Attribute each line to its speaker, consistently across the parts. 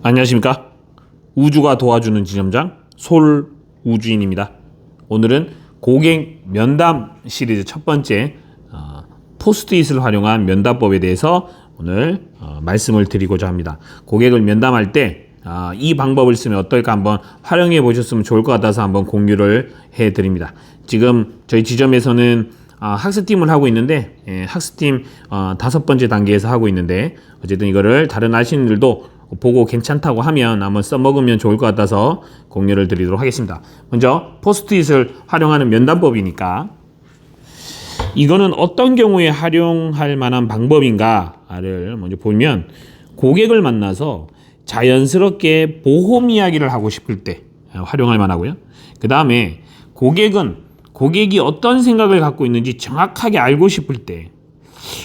Speaker 1: 안녕하십니까? 우주가 도와주는 지점장 솔우주인입니다. 오늘은 고객 면담 시리즈 첫 번째 포스트잇을 활용한 면담법에 대해서 오늘 말씀을 드리고자 합니다. 고객을 면담할 때 이 방법을 쓰면 어떨까 한번 활용해 보셨으면 좋을 것 같아서 한번 공유를 해 드립니다. 지금 저희 지점에서는 학습팀을 하고 있는데 학습팀 5번째 단계에서 하고 있는데 어쨌든 이거를 다른 아시는들도 보고 괜찮다고 하면 한번 써먹으면 좋을 것 같아서 공유를 드리도록 하겠습니다. 먼저 포스트잇을 활용하는 면담법이니까 이거는 어떤 경우에 활용할 만한 방법인가를 먼저 보면 고객을 만나서 자연스럽게 보험 이야기를 하고 싶을 때 활용할 만하고요. 그 다음에 고객이 어떤 생각을 갖고 있는지 정확하게 알고 싶을 때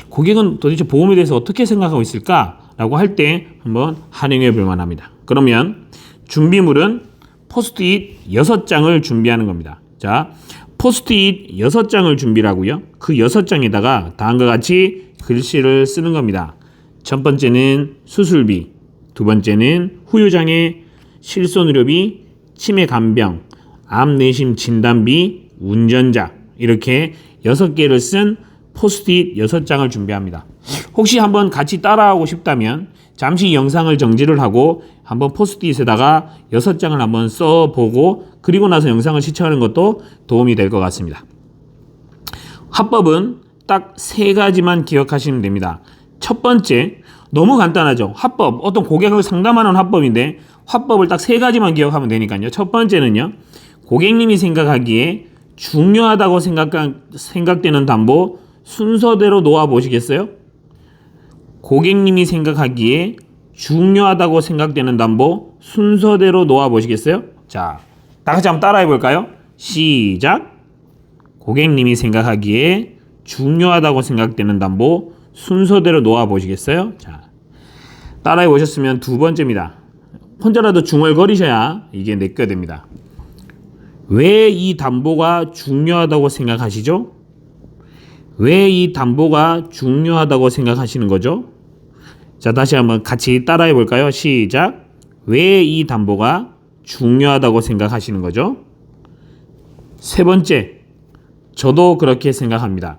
Speaker 1: 고객은 도대체 보험에 대해서 어떻게 생각하고 있을까라고 할 때 한번 활용해 볼 만합니다. 그러면 준비물은 포스트잇 6장을 준비하는 겁니다. 자, 포스트잇 6장을 준비하고요. 그 6장에다가 다음과 같이 글씨를 쓰는 겁니다. 첫 번째는 수술비, 두 번째는 후유장애, 실손의료비, 치매 간병, 암 내심 진단비, 운전자 이렇게 6개를 쓴 포스트잇 6장을 준비합니다. 혹시 한번 같이 따라하고 싶다면 잠시 영상을 정지를 하고 한번 포스트잇에다가 6장을 한번 써보고 그리고 나서 영상을 시청하는 것도 도움이 될 것 같습니다. 화법은 딱 3가지만 기억하시면 됩니다. 첫 번째, 너무 간단하죠. 화법, 어떤 고객을 상담하는 화법인데 화법을 딱 3가지만 기억하면 되니까요. 첫 번째는요, 고객님이 생각하기에 중요하다고 생각되는 담보 순서대로 놓아보시겠어요? 고객님이 생각하기에 중요하다고 생각되는 담보 순서대로 놓아보시겠어요? 자, 다 같이 한번 따라해 볼까요? 시작! 고객님이 생각하기에 중요하다고 생각되는 담보 순서대로 놓아보시겠어요? 자, 따라해 보셨으면 두 번째입니다. 혼자라도 중얼거리셔야 이게 내꺼 됩니다. 왜 이 담보가 중요하다고 생각하시죠? 왜 이 담보가 중요하다고 생각하시는 거죠? 자, 다시 한번 같이 따라해 볼까요? 시작! 왜 이 담보가 중요하다고 생각하시는 거죠? 세 번째, 저도 그렇게 생각합니다.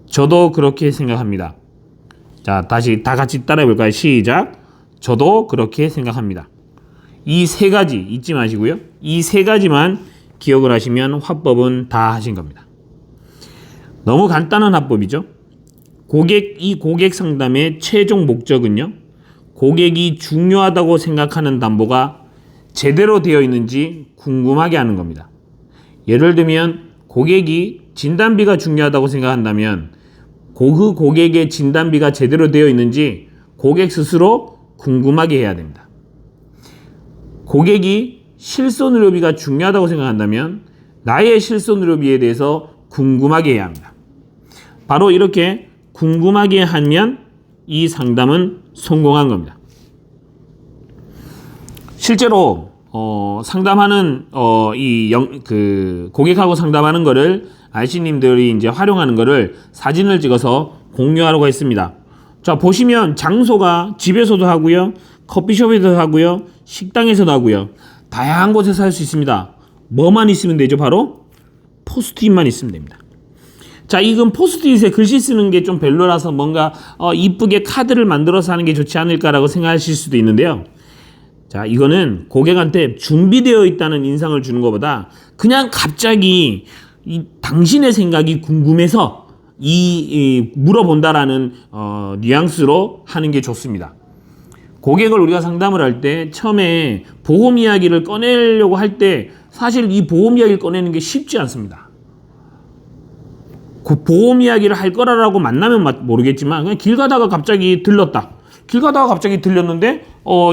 Speaker 1: 저도 그렇게 생각합니다. 자, 다시 다 같이 따라해 볼까요? 시작! 저도 그렇게 생각합니다. 이 3가지 잊지 마시고요. 이 3가지만 기억을 하시면 화법은 다 하신 겁니다. 너무 간단한 화법이죠. 이 고객 상담의 최종 목적은요, 고객이 중요하다고 생각하는 담보가 제대로 되어 있는지 궁금하게 하는 겁니다. 예를 들면 고객이 진단비가 중요하다고 생각한다면 그 고객의 진단비가 제대로 되어 있는지 고객 스스로 궁금하게 해야 됩니다. 고객이 실손의료비가 중요하다고 생각한다면 나의 실손의료비에 대해서 궁금하게 해야 합니다. 바로 이렇게 궁금하게 하면 이 상담은 성공한 겁니다. 실제로 상담하는 고객하고 상담하는 거를 IC님들이 이제 활용하는 거를 사진을 찍어서 공유하려고 했습니다. 자, 보시면 장소가 집에서도 하고요, 커피숍에서도 하고요, 식당에서도 하고요, 다양한 곳에서 할 수 있습니다. 뭐만 있으면 되죠? 바로 포스트잇만 있으면 됩니다. 자, 이건 포스트잇에 글씨 쓰는 게 좀 별로라서 뭔가 이쁘게 카드를 만들어서 하는 게 좋지 않을까라고 생각하실 수도 있는데요. 자, 이거는 고객한테 준비되어 있다는 인상을 주는 것보다 그냥 갑자기 당신의 생각이 궁금해서 물어본다라는 뉘앙스로 하는 게 좋습니다. 고객을 우리가 상담을 할 때 처음에 보험 이야기를 꺼내려고 할 때 사실 이 보험 이야기를 꺼내는 게 쉽지 않습니다. 그 보험 이야기를 할 거라고 만나면 모르겠지만 그냥 길 가다가 갑자기 들렀다. 길 가다가 갑자기 들렸는데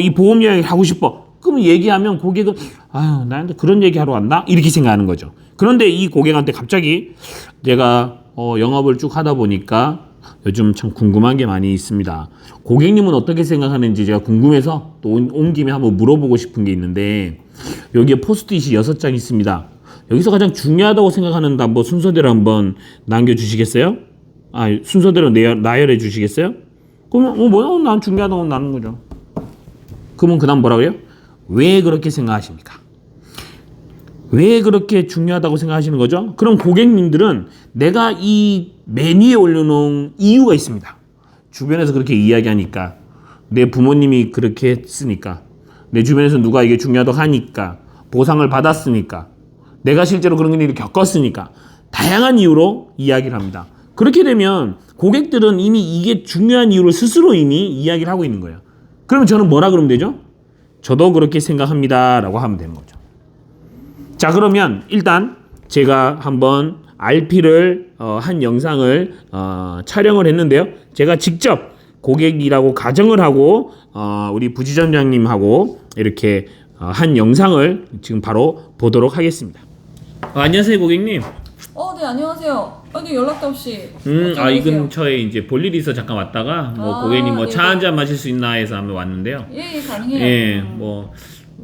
Speaker 1: 이 보험 이야기 하고 싶어. 그럼 얘기하면 고객은 아유, 나한테 그런 얘기 하러 왔나? 이렇게 생각하는 거죠. 그런데 이 고객한테 갑자기 제가 영업을 쭉 하다 보니까 요즘 참 궁금한 게 많이 있습니다. 고객님은 어떻게 생각하는지 제가 궁금해서 또 온 김에 한번 물어보고 싶은 게 있는데 여기에 포스트잇이 6장 있습니다. 여기서 가장 중요하다고 생각하는 담보 순서대로 한번 남겨주시겠어요? 순서대로 나열해 주시겠어요? 그러면 뭐야? 난 중요하다고 나는 거죠. 그러면 그다음 뭐라고요? 왜 그렇게 생각하십니까? 왜 그렇게 중요하다고 생각하시는 거죠? 그럼 고객님들은 내가 이 메뉴에 올려놓은 이유가 있습니다. 주변에서 그렇게 이야기하니까, 내 부모님이 그렇게 했으니까, 내 주변에서 누가 이게 중요하다고 하니까, 보상을 받았으니까, 내가 실제로 그런 일을 겪었으니까, 다양한 이유로 이야기를 합니다. 그렇게 되면 고객들은 이미 이게 중요한 이유를 스스로 이미 이야기를 하고 있는 거예요. 그러면 저는 뭐라 그러면 되죠? 저도 그렇게 생각합니다 라고 하면 되는 거죠. 자, 그러면 일단 제가 한번 RP를 한 영상을 촬영을 했는데요. 제가 직접 고객이라고 가정을 하고 우리 부지점장님하고 이렇게 한 영상을 지금 바로 보도록 하겠습니다. 안녕하세요, 고객님.
Speaker 2: 네, 안녕하세요. 아니, 연락도 없이.
Speaker 1: 이 근처에 이제 볼 일이 있어 잠깐 왔다가 고객님 뭐 차 한 잔 마실 수 있나 해서 한번 왔는데요.
Speaker 2: 예, 가능해요.
Speaker 1: 예, 뭐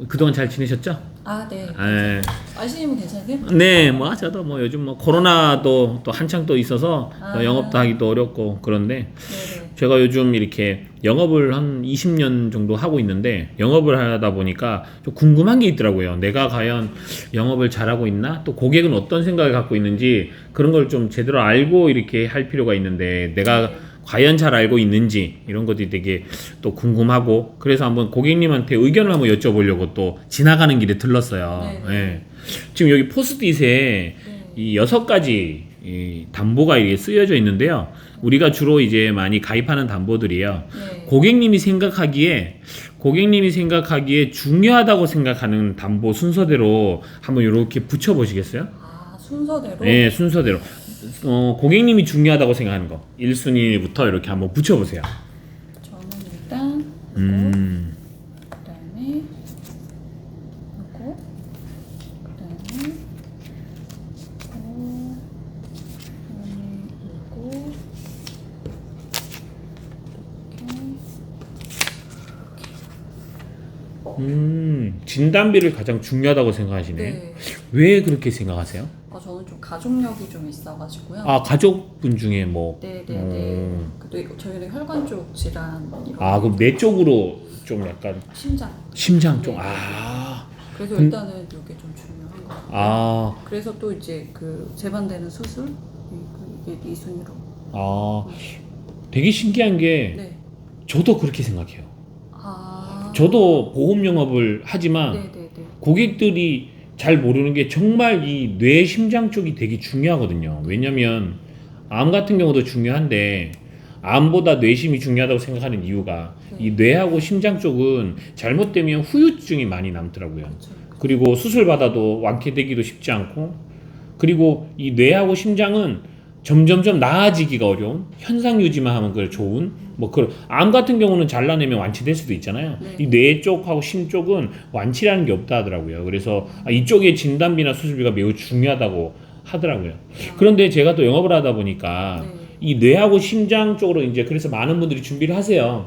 Speaker 1: 그동안 잘 지내셨죠?
Speaker 2: 네.
Speaker 1: 예.
Speaker 2: 아시님은 괜찮으세요?
Speaker 1: 네, 뭐 저도 뭐 요즘 뭐 코로나도 또 한창 또 있어서 영업도 하기도 어렵고 그런데
Speaker 2: 네네.
Speaker 1: 제가 요즘 이렇게 영업을 한 20년 정도 하고 있는데 영업을 하다 보니까 좀 궁금한 게 있더라고요. 내가 과연 영업을 잘하고 있나? 또 고객은 어떤 생각을 갖고 있는지 그런 걸 좀 제대로 알고 이렇게 할 필요가 있는데 내가 과연 잘 알고 있는지 이런 것들이 되게 또 궁금하고 그래서 한번 고객님한테 의견을 한번 여쭤보려고 또 지나가는 길에 들렀어요.
Speaker 2: 네.
Speaker 1: 예. 지금 여기 포스트잇에 이 6가지 이 담보가 이게 쓰여져 있는데요. 우리가 주로 이제 많이 가입하는 담보들이에요.
Speaker 2: 네.
Speaker 1: 고객님이 생각하기에 중요하다고 생각하는 담보 순서대로 한번 이렇게 붙여 보시겠어요?
Speaker 2: 순서대로?
Speaker 1: 네, 순서대로. 고객님이 중요하다고 생각하는 거 1순위부터 이렇게 한번 붙여보세요.
Speaker 2: 저는 일단 그다음에 이거 그다음에
Speaker 1: 진단비를 가장 중요하다고 생각하시네.
Speaker 2: 네.
Speaker 1: 왜 그렇게 생각하세요?
Speaker 2: 저는 좀 가족력이 좀 있어가지고요.
Speaker 1: 가족분 중에 뭐.
Speaker 2: 네네네. 그리고 저희는 혈관 쪽 질환.
Speaker 1: 그럼 뇌 쪽으로 좀 약간. 심장 쪽.
Speaker 2: 네. 그래서 일단은 이게 좀 중요한 것 같아요. 그래서 또 이제 그 재반되는 수술 이게 2순위로.
Speaker 1: 되게 신기한 게
Speaker 2: 네.
Speaker 1: 저도 그렇게 생각해요. 저도 보험 영업을 하지만
Speaker 2: 네네네.
Speaker 1: 고객들이 잘 모르는 게 정말 이 뇌 심장 쪽이 되게 중요하거든요. 왜냐면 암 같은 경우도 중요한데 암보다 뇌심이 중요하다고 생각하는 이유가 이 뇌하고 심장 쪽은 잘못되면 후유증이 많이 남더라고요.
Speaker 2: 그렇죠.
Speaker 1: 그리고 수술 받아도 완쾌되기도 쉽지 않고 그리고 이 뇌하고 심장은 점점점 나아지기가 어려운 현상 유지만 하면 그래 좋은 암 같은 경우는 잘라내면 완치될 수도 있잖아요.
Speaker 2: 네.
Speaker 1: 이 뇌 쪽하고 심 쪽은 완치라는 게 없다 하더라고요. 그래서 이쪽의 진단비나 수술비가 매우 중요하다고 하더라고요. 그런데 제가 또 영업을 하다 보니까 이 뇌하고 심장 쪽으로 이제 그래서 많은 분들이 준비를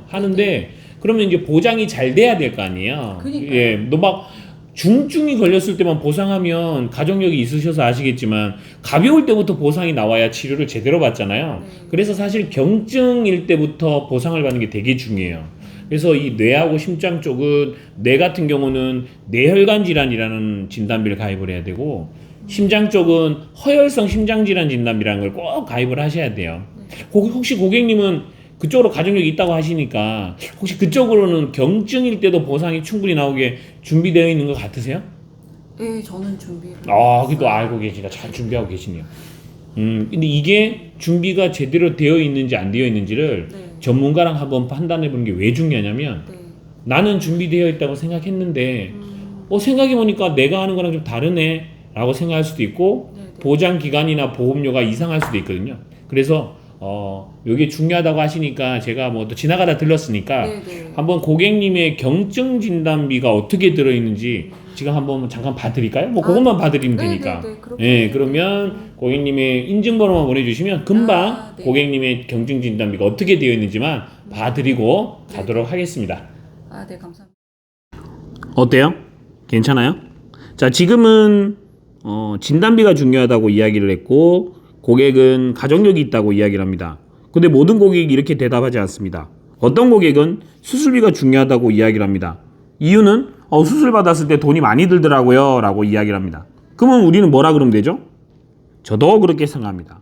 Speaker 1: 하는데 그러면 이제 보장이 잘 돼야 될 거 아니에요. 예, 너 막 중증이 걸렸을 때만 보상하면 가족력이 있으셔서 아시겠지만 가벼울 때부터 보상이 나와야 치료를 제대로 받잖아요. 그래서 사실 경증일 때부터 보상을 받는 게 되게 중요해요. 그래서 이 뇌하고 심장 쪽은 뇌 같은 경우는 뇌혈관 질환이라는 진단비를 가입을 해야 되고 심장 쪽은 허혈성 심장질환 진단비라는 걸 꼭 가입을 하셔야 돼요. 혹시 고객님은 그쪽으로 가족력이 있다고 하시니까 혹시 그쪽으로는 경증일 때도 보상이 충분히 나오게 준비되어 있는 것 같으세요?
Speaker 2: 네, 저는 준비를.
Speaker 1: 그래도 알고 계시니까 잘 준비하고 계시네요. 근데 이게 준비가 제대로 되어 있는지 안 되어 있는지를 전문가랑 한번 판단해 보는 게 왜 중요하냐면 나는 준비되어 있다고 생각했는데 생각해보니까 내가 하는 거랑 좀 다르네 라고 생각할 수도 있고 보장 기간이나 보험료가 이상할 수도 있거든요. 그래서 이게 중요하다고 하시니까 제가 뭐 또 지나가다 들렀으니까 한번 고객님의 경증 진단비가 어떻게 들어있는지 지금 한번 잠깐 봐드릴까요? 뭐 그것만 봐드리면 되니까. 그러면 고객님의 인증번호만 보내주시면 금방 고객님의 경증 진단비가 어떻게 되어 있는지만 봐드리고 가도록 하겠습니다.
Speaker 2: 네, 감사합니다.
Speaker 1: 어때요? 괜찮아요? 자, 지금은 진단비가 중요하다고 이야기를 했고 고객은 가족력이 있다고 이야기를 합니다. 근데 모든 고객이 이렇게 대답하지 않습니다. 어떤 고객은 수술비가 중요하다고 이야기를 합니다. 이유는 수술 받았을 때 돈이 많이 들더라고요 라고 이야기를 합니다. 그러면 우리는 뭐라 그러면 되죠? 저도 그렇게 생각합니다.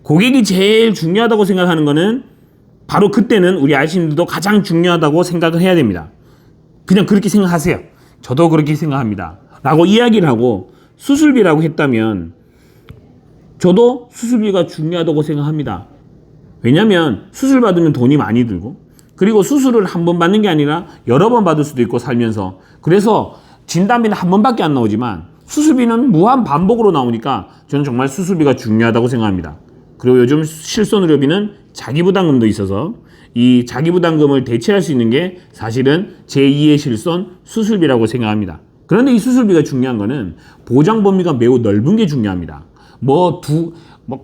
Speaker 1: 고객이 제일 중요하다고 생각하는 거는 바로 그때는 우리 아저씨님들도 가장 중요하다고 생각을 해야 됩니다. 그냥 그렇게 생각하세요. 저도 그렇게 생각합니다 라고 이야기를 하고 수술비라고 했다면 저도 수술비가 중요하다고 생각합니다. 왜냐하면 수술 받으면 돈이 많이 들고 그리고 수술을 한 번 받는 게 아니라 여러 번 받을 수도 있고 살면서 그래서 진단비는 한 번밖에 안 나오지만 수술비는 무한 반복으로 나오니까 저는 정말 수술비가 중요하다고 생각합니다. 그리고 요즘 실손의료비는 자기부담금도 있어서 이 자기부담금을 대체할 수 있는 게 사실은 제2의 실손 수술비라고 생각합니다. 그런데 이 수술비가 중요한 거는 보장 범위가 매우 넓은 게 중요합니다.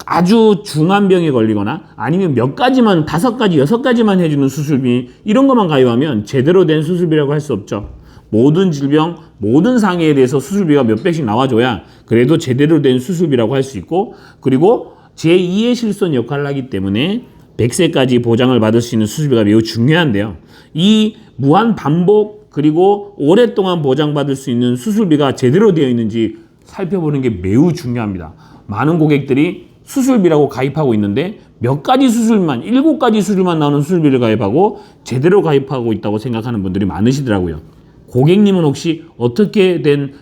Speaker 1: 아주 중한 병에 걸리거나 아니면 몇 가지만 5가지, 6가지만 해주는 수술비 이런 것만 가입하면 제대로 된 수술비라고 할 수 없죠. 모든 질병, 모든 상해에 대해서 수술비가 몇백씩 나와줘야 그래도 제대로 된 수술비라고 할 수 있고 그리고 제2의 실손 역할을 하기 때문에 100세까지 보장을 받을 수 있는 수술비가 매우 중요한데요. 이 무한 반복 그리고 오랫동안 보장받을 수 있는 수술비가 제대로 되어 있는지 살펴보는 게 매우 중요합니다. 많은 고객들이 수술비라고 가입하고 있는데 몇 가지 수술만 7가지 수술만 나오는 수술비를 가입하고 제대로 가입하고 있다고 생각하는 분들이 많으시더라고요. 고객님은 혹시 어떻게 된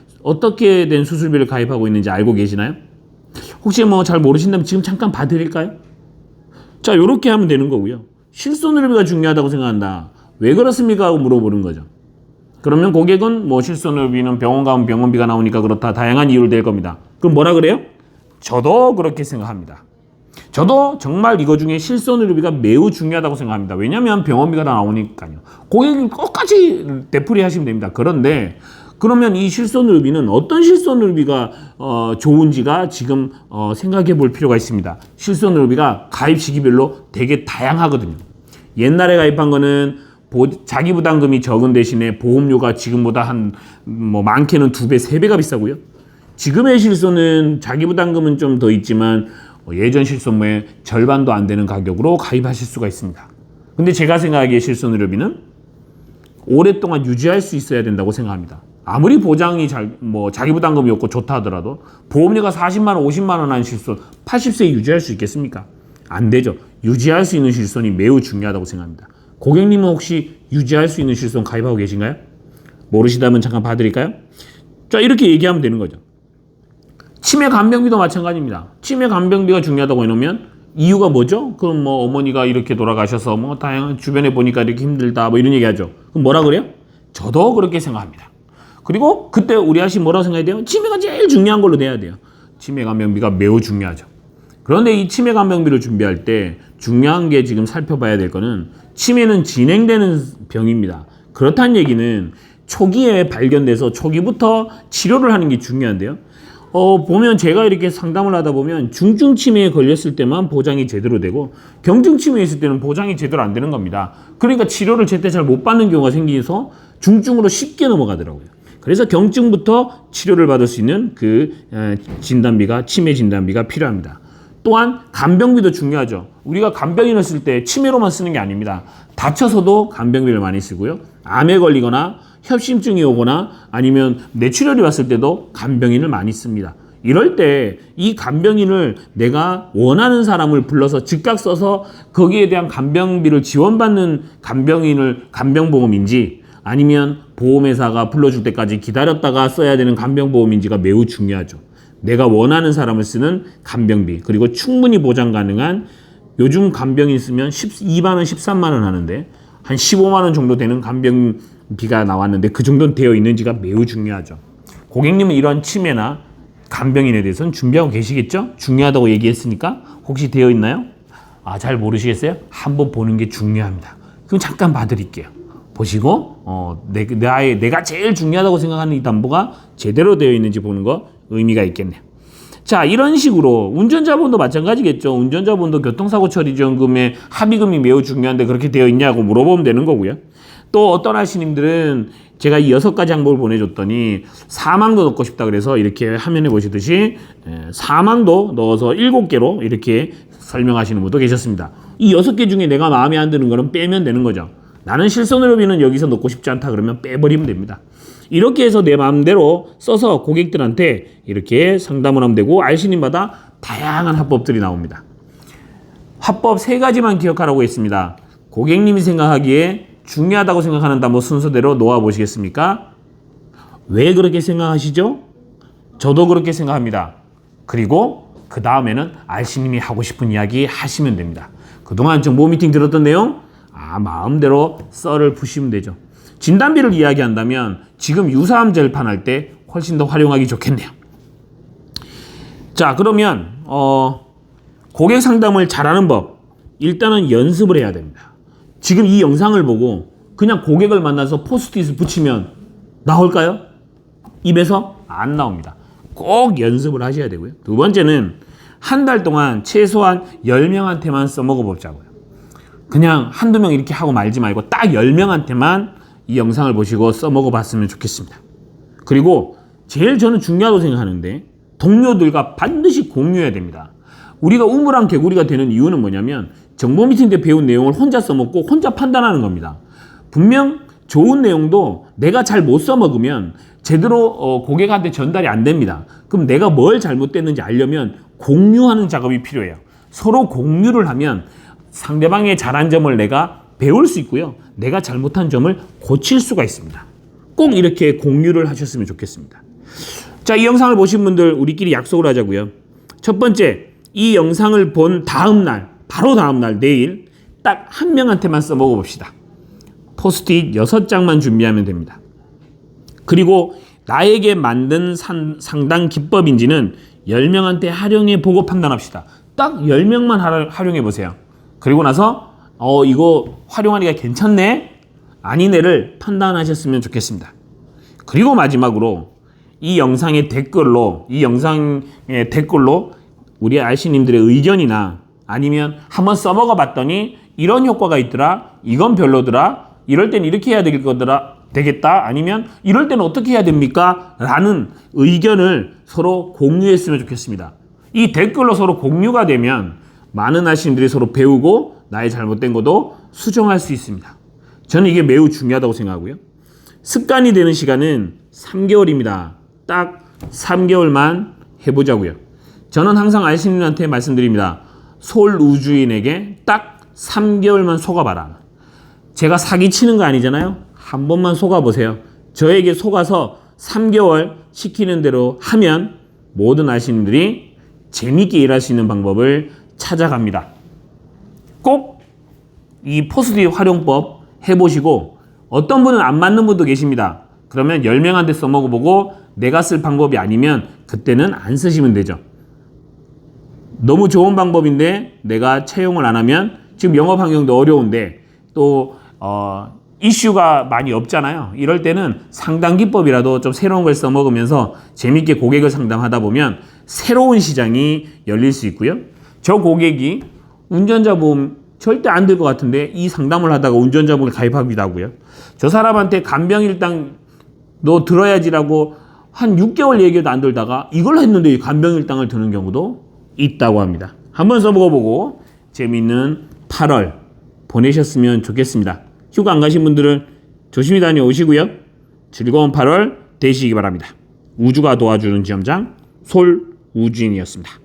Speaker 1: 수술비를 가입하고 있는지 알고 계시나요? 혹시 잘 모르신다면 지금 잠깐 봐드릴까요? 자, 요렇게 하면 되는 거고요. 실손의료비가 중요하다고 생각한다. 왜 그렇습니까? 하고 물어보는 거죠. 그러면 고객은 실손의료비는 병원 가면 병원비가 나오니까 그렇다. 다양한 이유를 댈 겁니다. 그럼 뭐라 그래요? 저도 그렇게 생각합니다. 저도 정말 이거 중에 실손의료비가 매우 중요하다고 생각합니다. 왜냐하면 병원비가 다 나오니까요. 고객이 끝까지 되풀이 하시면 됩니다. 그런데 그러면 이 실손의료비는 어떤 실손의료비가 좋은지가 지금 생각해 볼 필요가 있습니다. 실손의료비가 가입 시기별로 되게 다양하거든요. 옛날에 가입한 거는 자기 부담금이 적은 대신에 보험료가 지금보다 많게는 2배, 3배가 비싸고요. 지금의 실손은 자기 부담금은 좀 더 있지만 예전 실손의 절반도 안 되는 가격으로 가입하실 수가 있습니다. 근데 제가 생각하기에 실손의료비는 오랫동안 유지할 수 있어야 된다고 생각합니다. 아무리 보장이 자기 부담금이 없고 좋다 하더라도 보험료가 40만 원, 50만 원 한 실손 80세에 유지할 수 있겠습니까? 안 되죠. 유지할 수 있는 실손이 매우 중요하다고 생각합니다. 고객님은 혹시 유지할 수 있는 실손 가입하고 계신가요? 모르시다면 잠깐 봐드릴까요? 자, 이렇게 얘기하면 되는 거죠. 치매 간병비도 마찬가지입니다. 치매 간병비가 중요하다고 해놓으면 이유가 뭐죠? 그럼 어머니가 이렇게 돌아가셔서 다양한 주변에 보니까 이렇게 힘들다 이런 얘기 하죠. 그럼 뭐라 그래요? 저도 그렇게 생각합니다. 그리고 그때 우리 아저씨 뭐라고 생각해야 돼요? 치매가 제일 중요한 걸로 돼야 돼요. 치매 간병비가 매우 중요하죠. 그런데 이 치매 간병비를 준비할 때 중요한 게 지금 살펴봐야 될 거는 치매는 진행되는 병입니다. 그렇다는 얘기는 초기에 발견돼서 초기부터 치료를 하는 게 중요한데요. 보면 제가 이렇게 상담을 하다 보면 중증 치매에 걸렸을 때만 보장이 제대로 되고 경증 치매에 있을 때는 보장이 제대로 안 되는 겁니다. 그러니까 치료를 제때 잘 못 받는 경우가 생기서 중증으로 쉽게 넘어가더라고요. 그래서 경증부터 치료를 받을 수 있는 치매 진단비가 필요합니다. 또한 간병비도 중요하죠. 우리가 간병인을 쓸 때 치매로만 쓰는 게 아닙니다. 다쳐서도 간병비를 많이 쓰고요. 암에 걸리거나 협심증이 오거나 아니면 뇌출혈이 왔을 때도 간병인을 많이 씁니다. 이럴 때 이 간병인을 내가 원하는 사람을 불러서 즉각 써서 거기에 대한 간병비를 지원받는 간병보험인지 아니면 보험회사가 불러줄 때까지 기다렸다가 써야 되는 간병보험인지가 매우 중요하죠. 내가 원하는 사람을 쓰는 간병비 그리고 충분히 보장 가능한 요즘 간병인 쓰면 2만 원, 13만 원 하는데 한 15만 원 정도 되는 간병비가 나왔는데 그 정도는 되어 있는지가 매우 중요하죠. 고객님은 이런 치매나 간병인에 대해서는 준비하고 계시겠죠? 중요하다고 얘기했으니까 혹시 되어 있나요? 잘 모르시겠어요? 한번 보는 게 중요합니다. 그럼 잠깐 봐드릴게요. 보시고 내가 제일 중요하다고 생각하는 이 담보가 제대로 되어 있는지 보는 거 의미가 있겠네요. 자, 이런 식으로 운전자분도 마찬가지겠죠. 운전자분도 교통사고 처리 지원금의 합의금이 매우 중요한데 그렇게 되어 있냐고 물어보면 되는 거고요. 또 어떤 아시님들은 제가 이 6가지 항목을 보내줬더니 사망도 넣고 싶다 그래서 이렇게 화면에 보시듯이 사망도 넣어서 7개로 이렇게 설명하시는 분도 계셨습니다. 이 6개 중에 내가 마음에 안 드는 거는 빼면 되는 거죠. 나는 실손의료비는 여기서 넣고 싶지 않다 그러면 빼버리면 됩니다. 이렇게 해서 내 마음대로 써서 고객들한테 이렇게 상담을 하면 되고 알신님마다 다양한 화법들이 나옵니다. 화법 3가지만 기억하라고 했습니다. 고객님이 생각하기에 중요하다고 생각하는 단어 순서대로 놓아보시겠습니까? 왜 그렇게 생각하시죠? 저도 그렇게 생각합니다. 그리고 그 다음에는 알신님이 하고 싶은 이야기 하시면 됩니다. 그동안 정보 미팅 들었던 내용 마음대로 썰을 푸시면 되죠. 진단비를 이야기한다면 지금 유사암 절판할 때 훨씬 더 활용하기 좋겠네요. 자, 그러면 고객 상담을 잘하는 법 일단은 연습을 해야 됩니다. 지금 이 영상을 보고 그냥 고객을 만나서 포스트잇을 붙이면 나올까요? 입에서 안 나옵니다. 꼭 연습을 하셔야 되고요. 두 번째는 한 달 동안 최소한 10명한테만 써먹어 보자고요. 그냥 한두 명 이렇게 하고 말지 말고 딱 10명한테만 이 영상을 보시고 써먹어 봤으면 좋겠습니다. 그리고 제일 저는 중요하다고 생각하는데 동료들과 반드시 공유해야 됩니다. 우리가 우물안 개구리가 되는 이유는 뭐냐면 정보 미팅 때 배운 내용을 혼자 써먹고 혼자 판단하는 겁니다. 분명 좋은 내용도 내가 잘 못 써먹으면 제대로 고객한테 전달이 안 됩니다. 그럼 내가 뭘 잘못됐는지 알려면 공유하는 작업이 필요해요. 서로 공유를 하면 상대방의 잘한 점을 내가 배울 수 있고요. 내가 잘못한 점을 고칠 수가 있습니다. 꼭 이렇게 공유를 하셨으면 좋겠습니다. 자, 이 영상을 보신 분들 우리끼리 약속을 하자고요. 첫 번째, 이 영상을 본 다음 날, 바로 다음 날 내일 딱 한 명한테만 써먹어 봅시다. 포스트잇 6장만 준비하면 됩니다. 그리고 나에게 만든 상담 기법인지는 10명한테 활용해 보고 판단합시다. 딱 10명만 활용해 보세요. 그리고 나서 이거 활용하니까 괜찮네? 아니네를 판단하셨으면 좋겠습니다. 그리고 마지막으로 이 영상의 댓글로 우리 알씨님들의 의견이나 아니면 한번 써먹어 봤더니 이런 효과가 있더라, 이건 별로더라, 이럴 땐 이렇게 해야 되겠다, 아니면 이럴 때는 어떻게 해야 됩니까? 라는 의견을 서로 공유했으면 좋겠습니다. 이 댓글로 서로 공유가 되면 많은 알씨님들이 서로 배우고 나의 잘못된 것도 수정할 수 있습니다. 저는 이게 매우 중요하다고 생각하고요. 습관이 되는 시간은 3개월입니다. 딱 3개월만 해보자고요. 저는 항상 알씨님한테 말씀드립니다. 솔우주인에게 딱 3개월만 속아봐라. 제가 사기치는 거 아니잖아요. 한 번만 속아보세요. 저에게 속아서 3개월 시키는 대로 하면 모든 알씨님들이 재밌게 일할 수 있는 방법을 찾아갑니다. 꼭 이 포스트잇 활용법 해보시고 어떤 분은 안 맞는 분도 계십니다. 그러면 10명한테 써먹어보고 내가 쓸 방법이 아니면 그때는 안 쓰시면 되죠. 너무 좋은 방법인데 내가 채용을 안 하면 지금 영업 환경도 어려운데 또 이슈가 많이 없잖아요. 이럴 때는 상담 기법이라도 좀 새로운 걸 써먹으면서 재밌게 고객을 상담하다 보면 새로운 시장이 열릴 수 있고요. 저 고객이 운전자 보험 절대 안 될 것 같은데 이 상담을 하다가 운전자 보험에 가입하기도 하고요. 저 사람한테 간병일당 너 들어야지라고 한 6개월 얘기해도 안 들다가 이걸 했는데 간병일당을 드는 경우도 있다고 합니다. 한번 써보고 재미있는 8월 보내셨으면 좋겠습니다. 휴가 안 가신 분들은 조심히 다녀오시고요. 즐거운 8월 되시기 바랍니다. 우주가 도와주는 지점장 솔우주인이었습니다.